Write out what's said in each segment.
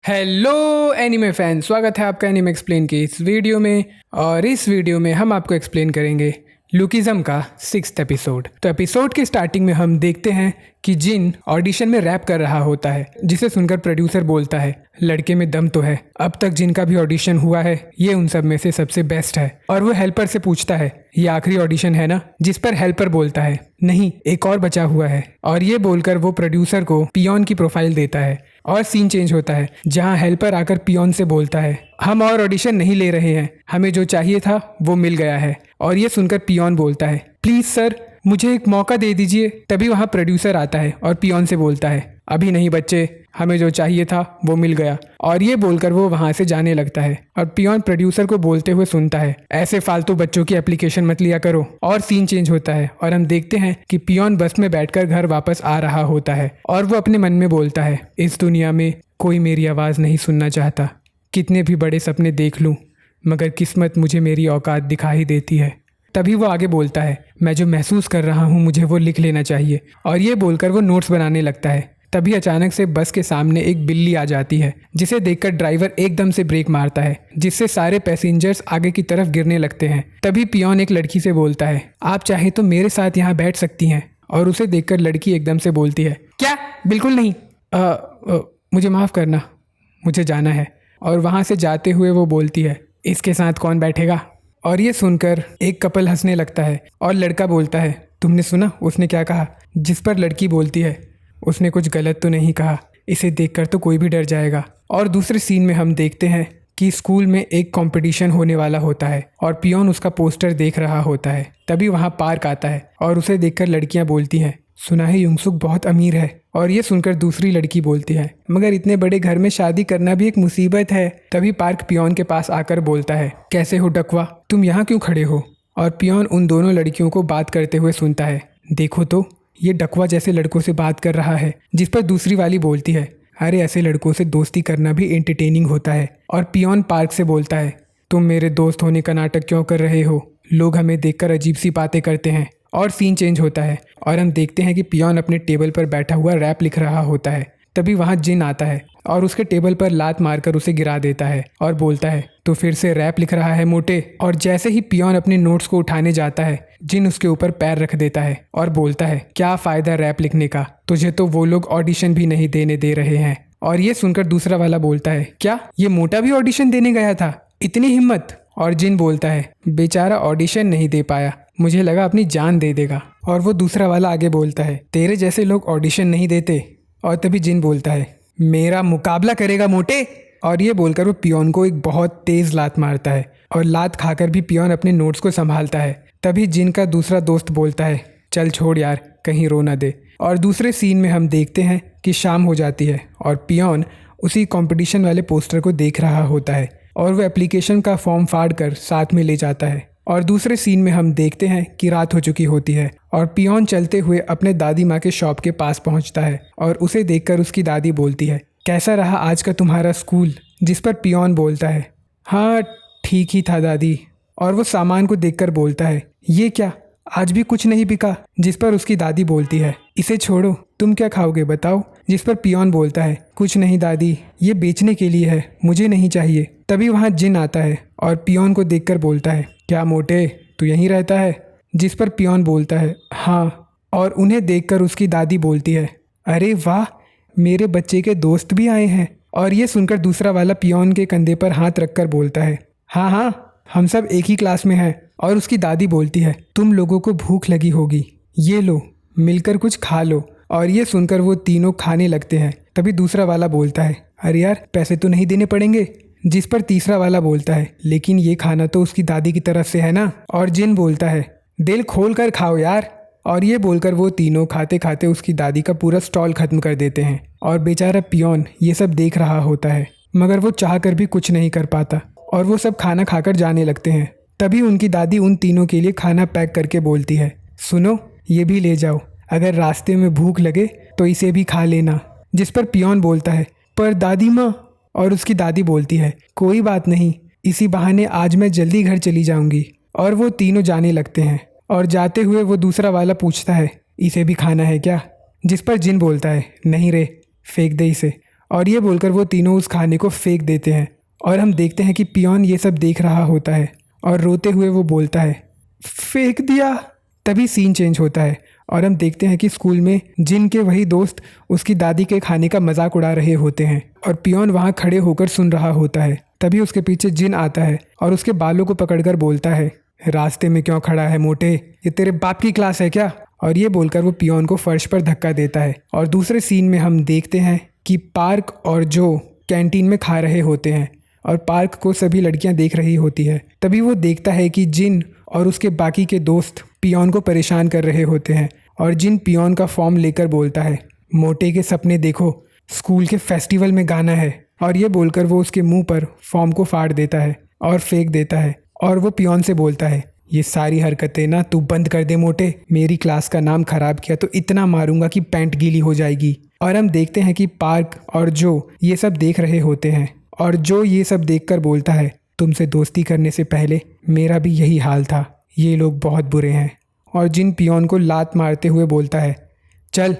Hello anime fan, स्वागत है आपका एनिमे एक्सप्लेन के इस वीडियो में। और इस वीडियो में हम आपको एक्सप्लेन करेंगे लुकिज्म का 6th एपिसोड। तो एपिसोड के स्टार्टिंग में हम देखते हैं कि जिन ऑडिशन में रैप कर रहा होता है, जिसे सुनकर प्रोड्यूसर बोलता है लड़के में दम तो है, अब तक जिनका भी ऑडिशन हुआ है ये उन सब में से सबसे बेस्ट है। और वो हेल्पर से पूछता है ये आखिरी ऑडिशन है ना, जिस पर हेल्पर बोलता है नहीं एक और बचा हुआ है। और ये बोलकर वो प्रोड्यूसर को पियोन की प्रोफाइल देता है और सीन चेंज होता है जहां हेल्पर आकर पियोन से बोलता है हम और ऑडिशन नहीं ले रहे हैं, हमें जो चाहिए था वो मिल गया है। और ये सुनकर पियोन बोलता है प्लीज सर मुझे एक मौका दे दीजिए। तभी वहां प्रोड्यूसर आता है और पियोन से बोलता है अभी नहीं बच्चे, हमें जो चाहिए था वो मिल गया। और ये बोलकर वो वहां से जाने लगता है और पियोन प्रोड्यूसर को बोलते हुए सुनता है ऐसे फालतू बच्चों की एप्लीकेशन मत लिया करो। और सीन चेंज होता है और हम देखते हैं कि पियोन बस में बैठकर घर वापस आ रहा होता है और वो अपने मन में बोलता है इस दुनिया में कोई मेरी आवाज़ नहीं सुनना चाहता, कितने भी बड़े सपने देख लूँ मगर किस्मत मुझे मेरी औकात दिखा ही देती है। तभी वो आगे बोलता है मैं जो महसूस कर रहा हूँ मुझे वो लिख लेना चाहिए। और ये बोलकर वो नोट्स बनाने लगता है। तभी अचानक से बस के सामने एक बिल्ली आ जाती है जिसे देखकर ड्राइवर एकदम से ब्रेक मारता है जिससे सारे पैसेंजर्स आगे की तरफ गिरने लगते हैं। तभी पियोन एक लड़की से बोलता है आप चाहे तो मेरे साथ यहाँ बैठ सकती हैं। और उसे देखकर लड़की एकदम से बोलती है क्या, बिल्कुल नहीं, मुझे माफ़ करना, मुझे जाना है। और वहाँ से जाते हुए वो बोलती है इसके साथ कौन बैठेगा। और ये सुनकर एक कपल हंसने लगता है और लड़का बोलता है तुमने सुना उसने क्या कहा। जिस पर लड़की बोलती है उसने कुछ गलत तो नहीं कहा, इसे देखकर तो कोई भी डर जाएगा। और दूसरे सीन में हम देखते हैं कि स्कूल में एक कंपटीशन होने वाला होता है और पियोन उसका पोस्टर देख रहा होता है। तभी वहाँ पार्क आता है और उसे देखकर लड़कियाँ बोलती हैं सुना है युंगसुक बहुत अमीर है। और ये सुनकर दूसरी लड़की बोलती है मगर इतने बड़े घर में शादी करना भी एक मुसीबत है। तभी पार्क पियोन के पास आकर बोलता है कैसे हो डकवा, तुम यहाँ क्यों खड़े हो। और पियोन उन दोनों लड़कियों को बात करते हुए सुनता है देखो तो ये डकवा जैसे लड़कों से बात कर रहा है। जिस पर दूसरी वाली बोलती है अरे ऐसे लड़कों से दोस्ती करना भी एंटरटेनिंग होता है। और पियोन पार्क से बोलता है तुम मेरे दोस्त होने का नाटक क्यों कर रहे हो, लोग हमें देखकर अजीब सी बातें करते हैं। और सीन चेंज होता है और हम देखते हैं कि पियोन अपने टेबल पर बैठा हुआ रैप लिख रहा होता है। तभी वहाँ जिन आता है और उसके टेबल पर लात मारकर उसे गिरा देता है और बोलता है तो फिर से रैप लिख रहा है मोटे। और जैसे ही पियोन अपने नोट्स को उठाने जाता है जिन उसके ऊपर पैर रख देता है और बोलता है क्या फ़ायदा रैप लिखने का, तुझे तो वो लोग ऑडिशन भी नहीं देने दे रहे हैं। और ये सुनकर दूसरा वाला बोलता है क्या ये मोटा भी ऑडिशन देने गया था, इतनी हिम्मत। और जिन बोलता है बेचारा ऑडिशन नहीं दे पाया, मुझे लगा अपनी जान दे देगा। और वो दूसरा वाला आगे बोलता है तेरे जैसे लोग ऑडिशन नहीं देते। और तभी जिन बोलता है मेरा मुकाबला करेगा मोटे। और ये बोलकर वो पियोन को एक बहुत तेज़ लात मारता है और लात खाकर भी पियोन अपने नोट्स को संभालता है। तभी जिन का दूसरा दोस्त बोलता है चल छोड़ यार कहीं रो ना दे। और दूसरे सीन में हम देखते हैं कि शाम हो जाती है और पियोन उसी कंपटीशन वाले पोस्टर को देख रहा होता है और वो एप्लीकेशन का फॉर्म फाड़ कर साथ में ले जाता है। और दूसरे सीन में हम देखते हैं कि रात हो चुकी होती है और पियोन चलते हुए अपने दादी माँ के शॉप के पास पहुँचता है और उसे देखकर उसकी दादी बोलती है कैसा रहा आज का तुम्हारा स्कूल। जिस पर पियोन बोलता है हाँ ठीक ही था दादी। और वो सामान को देखकर बोलता है ये क्या, आज भी कुछ नहीं बिका। जिस पर उसकी दादी बोलती है इसे छोड़ो, तुम क्या खाओगे बताओ। जिस पर पियोन बोलता है कुछ नहीं दादी, ये बेचने के लिए है, मुझे नहीं चाहिए। तभी वहाँ जिन आता है और पियोन को देखकर बोलता है क्या मोटे तू यहीं रहता है। जिस पर पियोन बोलता है हाँ। और उन्हें देखकर उसकी दादी बोलती है अरे वाह मेरे बच्चे के दोस्त भी आए हैं। और ये सुनकर दूसरा वाला पियोन के कंधे पर हाथ रखकर बोलता है हाँ हाँ हम सब एक ही क्लास में हैं। और उसकी दादी बोलती है तुम लोगों को भूख लगी होगी, ये लो मिलकर कुछ खा लो। और ये सुनकर वो तीनों खाने लगते हैं। तभी दूसरा वाला बोलता है अरे यार पैसे तो नहीं देने पड़ेंगे। जिस पर तीसरा वाला बोलता है लेकिन ये खाना तो उसकी दादी की तरफ से है ना। और जिन बोलता है दिल खोल कर खाओ यार। और ये बोलकर वो तीनों खाते खाते उसकी दादी का पूरा स्टॉल खत्म कर देते हैं। और बेचारा पियोन ये सब देख रहा होता है मगर वो चाह कर भी कुछ नहीं कर पाता और वो सब खाना खाकर जाने लगते हैं। तभी उनकी दादी उन तीनों के लिए खाना पैक करके बोलती है सुनो ये भी ले जाओ, अगर रास्ते में भूख लगे तो इसे भी खा लेना। जिस पर पियोन बोलता है पर दादी माँ। और उसकी दादी बोलती है कोई बात नहीं, इसी बहाने आज मैं जल्दी घर चली जाऊंगी। और वो तीनों जाने लगते हैं और जाते हुए वो दूसरा वाला पूछता है इसे भी खाना है क्या। जिस पर जिन बोलता है नहीं रे फेंक दे इसे। और ये बोलकर वो तीनों उस खाने को फेंक देते हैं। और हम देखते हैं कि पियोन ये सब देख रहा होता है और रोते हुए वो बोलता है, फेंक दिया। तभी सीन चेंज होता है और हम देखते हैं कि स्कूल में जिन के वही दोस्त उसकी दादी के खाने का मजाक उड़ा रहे होते हैं और पियोन वहाँ खड़े होकर सुन रहा होता है। तभी उसके पीछे जिन आता है और उसके बालों को पकड़कर बोलता है, रास्ते में क्यों खड़ा है मोटे, ये तेरे बाप की क्लास है क्या? और ये बोलकर वो पियोन को फर्श पर धक्का देता है। और दूसरे सीन में हम देखते हैं कि पार्क और जो कैंटीन में खा रहे होते हैं और पार्क को सभी लड़कियां देख रही होती है। तभी वो देखता है कि जिन और उसके बाकी के दोस्त पियोन को परेशान कर रहे होते हैं और जिन पियोन का फॉर्म लेकर बोलता है, मोटे के सपने देखो, स्कूल के फेस्टिवल में गाना है। और ये बोलकर वो उसके मुंह पर फॉर्म को फाड़ देता है और फेंक देता है। और वो पियोन से बोलता है, ये सारी हरकतें ना तू बंद कर दे मोटे, मेरी क्लास का नाम खराब किया तो इतना मारूंगा कि पैंट गीली हो जाएगी। और हम देखते हैं कि पार्क और जो ये सब देख रहे होते हैं और जो ये सब देखकर बोलता है, तुमसे दोस्ती करने से पहले मेरा भी यही हाल था, ये लोग बहुत बुरे हैं। और जिन पियोन को लात मारते हुए बोलता है, चल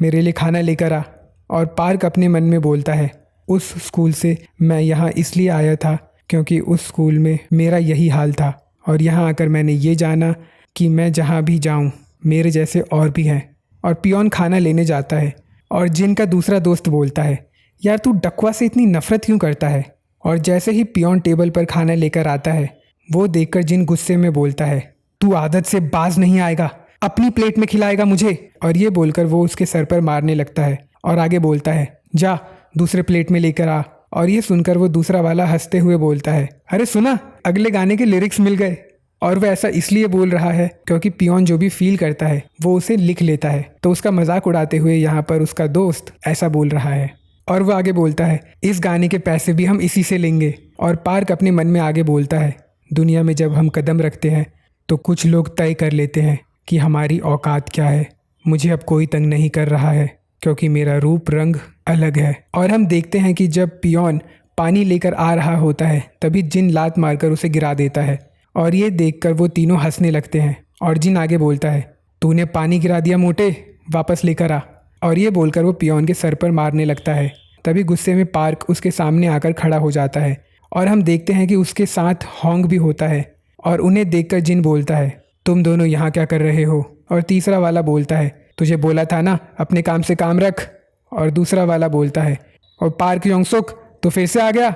मेरे लिए खाना लेकर आ। और पार्क अपने मन में बोलता है, उस स्कूल से मैं यहाँ इसलिए आया था क्योंकि उस स्कूल में मेरा यही हाल था और यहाँ आकर मैंने ये जाना कि मैं जहाँ भी जाऊँ मेरे जैसे और भी हैं। और पियोन खाना लेने जाता है और जिन का दूसरा दोस्त बोलता है, यार तू डकवा से इतनी नफरत क्यों करता है? और जैसे ही पियोन टेबल पर खाना लेकर आता है वो देखकर जिन गुस्से में बोलता है, तू आदत से बाज नहीं आएगा, अपनी प्लेट में खिलाएगा मुझे। और ये बोलकर वो उसके सर पर मारने लगता है और आगे बोलता है, जा दूसरे प्लेट में लेकर आ। और ये सुनकर वो दूसरा वाला हंसते हुए बोलता है, अरे सुना, अगले गाने के लिरिक्स मिल गए। और वह ऐसा इसलिए बोल रहा है क्योंकि पियोन जो भी फील करता है वो उसे लिख लेता है। तो उसका मजाक उड़ाते हुए यहाँ पर उसका दोस्त ऐसा बोल रहा है। और वो आगे बोलता है, इस गाने के पैसे भी हम इसी से लेंगे। और पार्क अपने मन में आगे बोलता है, दुनिया में जब हम कदम रखते हैं तो कुछ लोग तय कर लेते हैं कि हमारी औकात क्या है। मुझे अब कोई तंग नहीं कर रहा है क्योंकि मेरा रूप रंग अलग है। और हम देखते हैं कि जब पियोन पानी लेकर आ रहा होता है तभी जिन लात मारकर उसे गिरा देता है। और ये देखकर वो तीनों हंसने लगते हैं। और जिन आगे बोलता है, तूने पानी गिरा दिया मोटे, वापस लेकर आ। और ये बोलकर वो पियोन के सर पर मारने लगता है। तभी गुस्से में पार्क उसके सामने आकर खड़ा हो जाता है और हम देखते हैं कि उसके साथ होंग भी होता है। और उन्हें देखकर जिन बोलता है, तुम दोनों यहाँ क्या कर रहे हो? और तीसरा वाला बोलता है, तुझे बोला था ना अपने काम से काम रख। और दूसरा वाला बोलता है, और पार्क योंगसुक तो फिर से आ गया।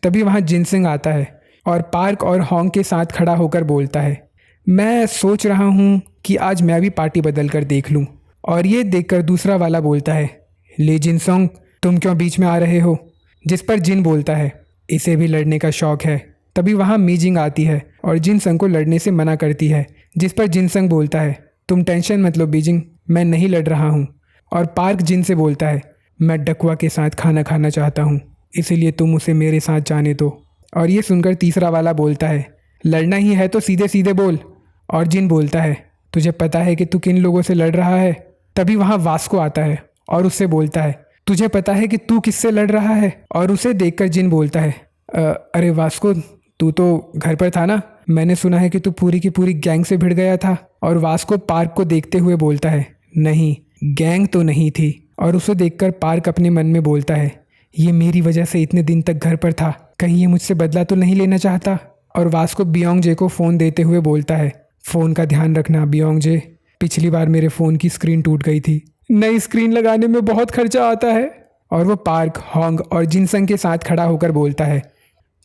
तभी वहाँ जिनसिंग आता है और पार्क और होंग के साथ खड़ा होकर बोलता है, मैं सोच रहा हूँ कि आज मैं भी पार्टी बदल कर देख लूँ। और ये देखकर दूसरा वाला बोलता है, ले जिनसोंग तुम क्यों बीच में आ रहे हो? जिस पर जिन बोलता है, इसे भी लड़ने का शौक है। तभी वहाँ मीजिंग आती है और जिनसंग को लड़ने से मना करती है। जिस पर जिनसंग बोलता है, तुम टेंशन मत लो बीजिंग, मैं नहीं लड़ रहा हूँ। और पार्क जिन से बोलता है, मैं डकवा के साथ खाना खाना चाहता हूँ, इसीलिए तुम उसे मेरे साथ जाने दो। और ये सुनकर तीसरा वाला बोलता है, लड़ना ही है तो सीधे सीधे बोल। और जिन बोलता है, तुझे पता है कि तू किन लोगों से लड़ रहा है? तभी वहाँ वास्को आता है और उससे बोलता है, तुझे पता है कि तू किससे लड़ रहा है? और उसे देखकर जिन बोलता है, अरे वास्को, तू तो घर पर था ना, मैंने सुना है कि तू पूरी की पूरी गैंग से भिड़ गया था। और वास्को पार्क को देखते हुए बोलता है, नहीं गैंग तो नहीं थी। और उसे देखकर पार्क अपने मन में बोलता है, ये मेरी वजह से इतने दिन तक घर पर था, कहीं ये मुझसे बदला तो नहीं लेना चाहता। और वास्को बियोंग जे को फ़ोन देते हुए बोलता है, फ़ोन का ध्यान रखना बियोंग जे, पिछली बार मेरे फ़ोन की स्क्रीन टूट गई थी, नई स्क्रीन लगाने में बहुत खर्चा आता है। और वो पार्क, होंग और जिनसंग के साथ खड़ा होकर बोलता है,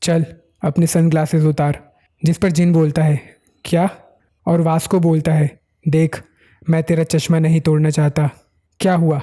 चल अपने सनग्लासेस उतार। जिस पर जिन बोलता है, क्या? और वास्को बोलता है, देख मैं तेरा चश्मा नहीं तोड़ना चाहता, क्या हुआ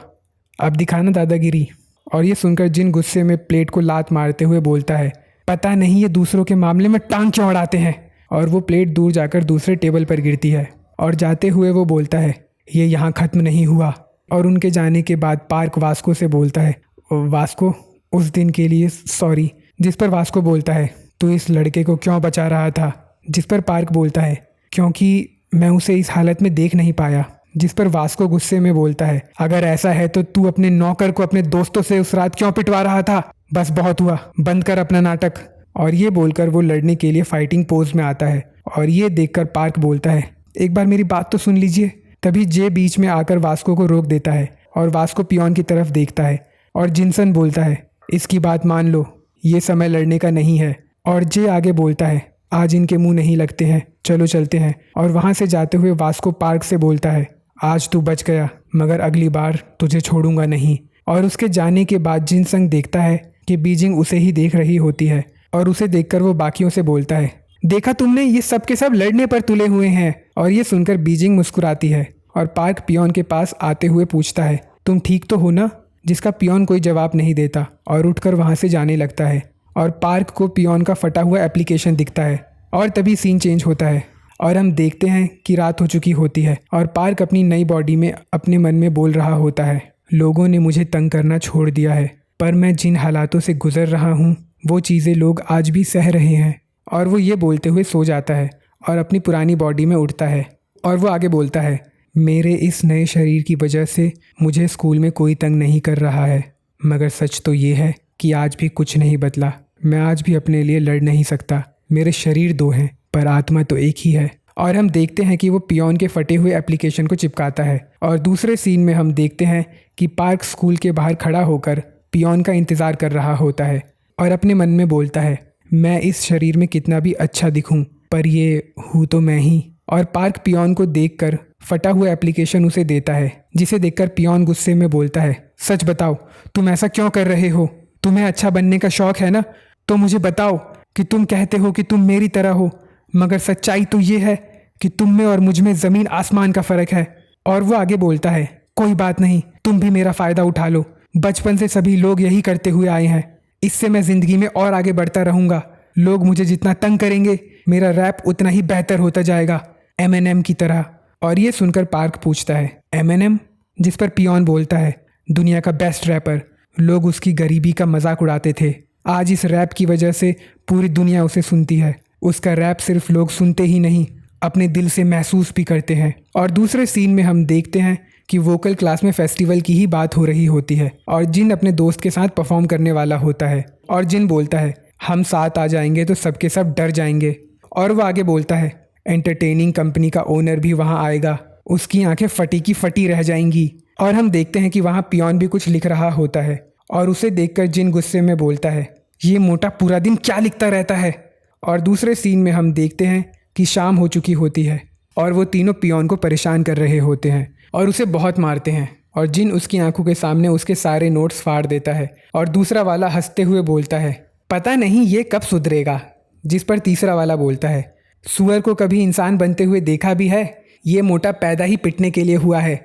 अब दिखाना दादागिरी। और ये सुनकर जिन गुस्से में प्लेट को लात मारते हुए बोलता है, पता नहीं ये दूसरों के मामले में टांग क्यों अड़ाते हैं। और वो प्लेट दूर जाकर दूसरे टेबल पर गिरती है और जाते हुए वो बोलता है, ये यहाँ ख़त्म नहीं हुआ। और उनके जाने के बाद पार्क वास्को से बोलता है, वास्को उस दिन के लिए सॉरी। जिस पर वास्को बोलता है, तू इस लड़के को क्यों बचा रहा था? जिस पर पार्क बोलता है, क्योंकि मैं उसे इस हालत में देख नहीं पाया। जिस पर वास्को गुस्से में बोलता है, अगर ऐसा है तो तू अपने नौकर को अपने दोस्तों से उस रात क्यों पिटवा रहा था? बस बहुत हुआ, बंद कर अपना नाटक। और ये बोलकर वो लड़ने के लिए फाइटिंग पोज में आता है। और ये देखकर पार्क बोलता है, एक बार मेरी बात तो सुन लीजिए। तभी जे बीच में आकर वास्को को रोक देता है और वास्को पियोन की तरफ देखता है और जिनसन बोलता है, इसकी बात मान लो, ये समय लड़ने का नहीं है। और जे आगे बोलता है, आज इनके मुंह नहीं लगते हैं, चलो चलते हैं। और वहाँ से जाते हुए वास्को पार्क से बोलता है, आज तू बच गया, मगर अगली बार तुझे छोड़ूंगा नहीं। और उसके जाने के बाद जिनसंग देखता है कि बीजिंग उसे ही देख रही होती है और उसे देखकर वो बाकियों से बोलता है, देखा तुमने, ये सब के सब लड़ने पर तुले हुए हैं। और ये सुनकर बीजिंग मुस्कुराती है और पार्क पियोन के पास आते हुए पूछता है, तुम ठीक तो हो ना? जिसका पियोन कोई जवाब नहीं देता और उठकर वहाँ से जाने लगता है। और पार्क को पियोन का फटा हुआ एप्लीकेशन दिखता है और तभी सीन चेंज होता है और हम देखते हैं कि रात हो चुकी होती है और पार्क अपनी नई बॉडी में अपने मन में बोल रहा होता है, लोगों ने मुझे तंग करना छोड़ दिया है, पर मैं जिन हालातों से गुजर रहा हूँ वो चीज़ें लोग आज भी सह रहे हैं। और वो ये बोलते हुए सो जाता है और अपनी पुरानी बॉडी में उठता है। और वो आगे बोलता है, मेरे इस नए शरीर की वजह से मुझे स्कूल में कोई तंग नहीं कर रहा है, मगर सच तो ये है कि आज भी कुछ नहीं बदला। मैं आज भी अपने लिए लड़ नहीं सकता। मेरे शरीर दो हैं पर आत्मा तो एक ही है। और हम देखते हैं कि वो पियोन के फटे हुए एप्लीकेशन को चिपकाता है। और दूसरे सीन में हम देखते हैं कि पार्क स्कूल के बाहर खड़ा होकर पियोन का इंतज़ार कर रहा होता है और अपने मन में बोलता है, मैं इस शरीर में कितना भी अच्छा दिखूं, पर ये हूँ तो मैं ही। और पार्क पियोन को देखकर फटा हुआ एप्लीकेशन उसे देता है, जिसे देखकर पियोन गुस्से में बोलता है, सच बताओ, तुम ऐसा क्यों कर रहे हो? तुम्हें अच्छा बनने का शौक है ना? तो मुझे बताओ कि तुम कहते हो कि तुम मेरी तरह हो, मगर सच्चाई तो ये है कि तुम में और मुझ में ज़मीन आसमान का फ़र्क है। और वो आगे बोलता है, कोई बात नहीं, तुम भी मेरा फ़ायदा उठा लो। बचपन से सभी लोग यही करते हुए आए हैं। इससे मैं ज़िंदगी में और आगे बढ़ता रहूँगा। लोग मुझे जितना तंग करेंगे, मेरा रैप उतना ही बेहतर होता जाएगा, एमएनएम की तरह। और ये सुनकर पार्क पूछता है, एमएनएम? जिस पर पियोन बोलता है, दुनिया का बेस्ट रैपर। लोग उसकी गरीबी का मजाक उड़ाते थे। आज इस रैप की वजह से पूरी दुनिया उसे सुनती है। उसका रैप सिर्फ लोग सुनते ही नहीं, अपने दिल से महसूस भी करते हैं। और दूसरे सीन में हम देखते हैं कि वोकल क्लास में फेस्टिवल की ही बात हो रही होती है और जिन अपने दोस्त के साथ परफॉर्म करने वाला होता है। और जिन बोलता है, हम साथ आ जाएंगे तो सबके सब डर जाएंगे। और वो आगे बोलता है, एंटरटेनिंग कंपनी का ओनर भी वहाँ आएगा, उसकी आंखें फटी की फटी रह जाएंगी। और हम देखते हैं कि वहाँ पियोन भी कुछ लिख रहा होता है और उसे देखकर जिन गुस्से में बोलता है, ये मोटा पूरा दिन क्या लिखता रहता है। और दूसरे सीन में हम देखते हैं कि शाम हो चुकी होती है और वो तीनों पियोन को परेशान कर रहे होते हैं और उसे बहुत मारते हैं। और जिन उसकी आंखों के सामने उसके सारे नोट्स फाड़ देता है। और दूसरा वाला हंसते हुए बोलता है, पता नहीं ये कब सुधरेगा। जिस पर तीसरा वाला बोलता है, सुअर को कभी इंसान बनते हुए देखा भी है? ये मोटा पैदा ही पिटने के लिए हुआ है।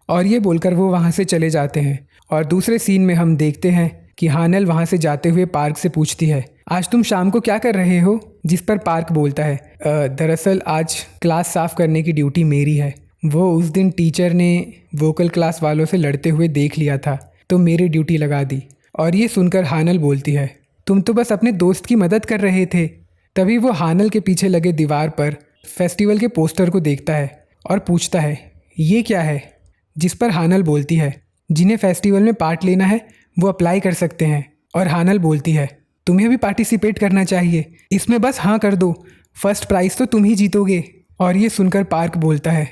और ये बोलकर वो वहाँ से चले जाते हैं। और दूसरे सीन में हम देखते हैं कि हानल वहाँ से जाते हुए पार्क से पूछती है, आज तुम शाम को क्या कर रहे हो? जिस पर पार्क बोलता है, दरअसल आज क्लास साफ करने की ड्यूटी मेरी है। वो उस दिन टीचर ने वोकल क्लास वालों से लड़ते हुए देख लिया था तो मेरी ड्यूटी लगा दी। और ये सुनकर हानल बोलती है, तुम तो बस अपने दोस्त की मदद कर रहे थे। तभी वो हानल के पीछे लगे दीवार पर फेस्टिवल के पोस्टर को देखता है और पूछता है, ये क्या है? जिस पर हानल बोलती है, जिन्हें फेस्टिवल में पार्ट लेना है वो अप्लाई कर सकते हैं। और हानल बोलती है, तुम्हें भी पार्टिसिपेट करना चाहिए, इसमें बस हाँ कर दो, फर्स्ट प्राइज़ तो तुम ही जीतोगे। और ये सुनकर पार्क बोलता है,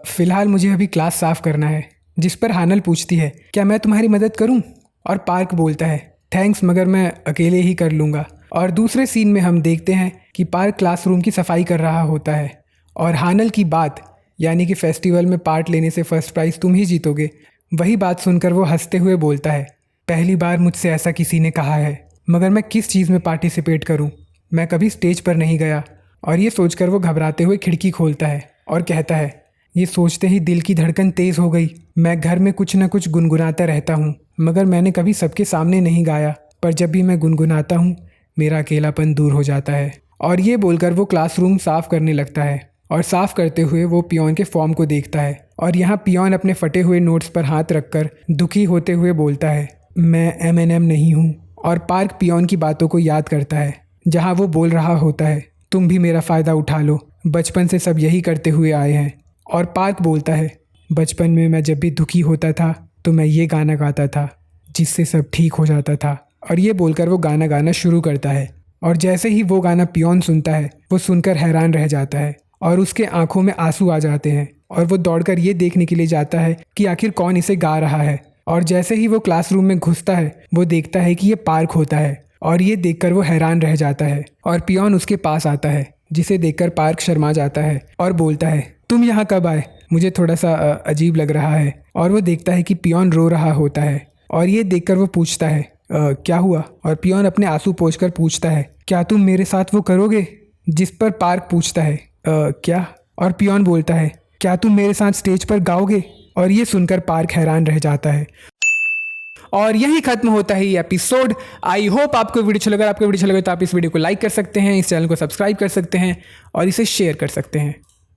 फ़िलहाल मुझे अभी क्लास साफ़ करना है। जिस पर हानल पूछती है, क्या मैं तुम्हारी मदद करूं? और पार्क बोलता है, थैंक्स, मगर मैं अकेले ही कर लूँगा। और दूसरे सीन में हम देखते हैं कि पार्क क्लासरूम की सफाई कर रहा होता है और हानल की बात, यानी कि फेस्टिवल में पार्ट लेने से फर्स्ट प्राइज़ तुम ही जीतोगे, वही बात सुनकर वो हंसते हुए बोलता है, पहली बार मुझसे ऐसा किसी ने कहा है, मगर मैं किस चीज़ में पार्टिसिपेट करूं? मैं कभी स्टेज पर नहीं गया। और ये सोचकर वो घबराते हुए खिड़की खोलता है और कहता है, ये सोचते ही दिल की धड़कन तेज़ हो गई। मैं घर में कुछ न कुछ गुनगुनाता रहता हूँ, मगर मैंने कभी सबके सामने नहीं गाया, पर जब भी मैं गुनगुनाता हूँ मेरा अकेलापन दूर हो जाता है। और ये बोलकर वो क्लासरूम साफ़ करने लगता है और साफ़ करते हुए वो पियोन के फॉर्म को देखता है। और यहाँ पियोन अपने फटे हुए नोट्स पर हाथ रखकर दुखी होते हुए बोलता है, मैं एमएनएम नहीं हूँ। और पार्क पियोन की बातों को याद करता है जहाँ वो बोल रहा होता है, तुम भी मेरा फ़ायदा उठा लो, बचपन से सब यही करते हुए आए हैं। और पार्क बोलता है, बचपन में मैं जब भी दुखी होता था तो मैं ये गाना गाता था जिससे सब ठीक हो जाता था। और ये बोलकर वो गाना गाना शुरू करता है। और जैसे ही वो गाना पियोन सुनता है वो सुनकर हैरान रह जाता है और उसके आंखों में आंसू आ जाते हैं और वो दौड़कर ये देखने के लिए जाता है कि आखिर कौन इसे गा रहा है। और जैसे ही वो क्लासरूम में घुसता है वो देखता है कि ये पार्क होता है और ये देखकर वो हैरान रह जाता है और पियोन उसके पास आता है, जिसे देखकर पार्क शर्मा जाता है और बोलता है, तुम यहाँ कब आए? मुझे थोड़ा सा अजीब लग रहा है। और वो देखता है कि पियोन रो रहा होता है और ये देखकर वो पूछता है, क्या हुआ? और पियोन अपने आंसू पोंछकर पूछता है, क्या तुम मेरे साथ वो करोगे? जिस पर पार्क पूछता है, क्या? और पियोन बोलता है, क्या तुम मेरे साथ स्टेज पर गाओगे? और ये सुनकर पार्क हैरान रह जाता है। और यही खत्म होता है ये एपिसोड। आई होप आपको वीडियो अच्छा लगा। आपको वीडियो अच्छा लगे तो आप इस वीडियो को लाइक कर सकते हैं, इस चैनल को सब्सक्राइब कर सकते हैं और इसे शेयर कर सकते हैं।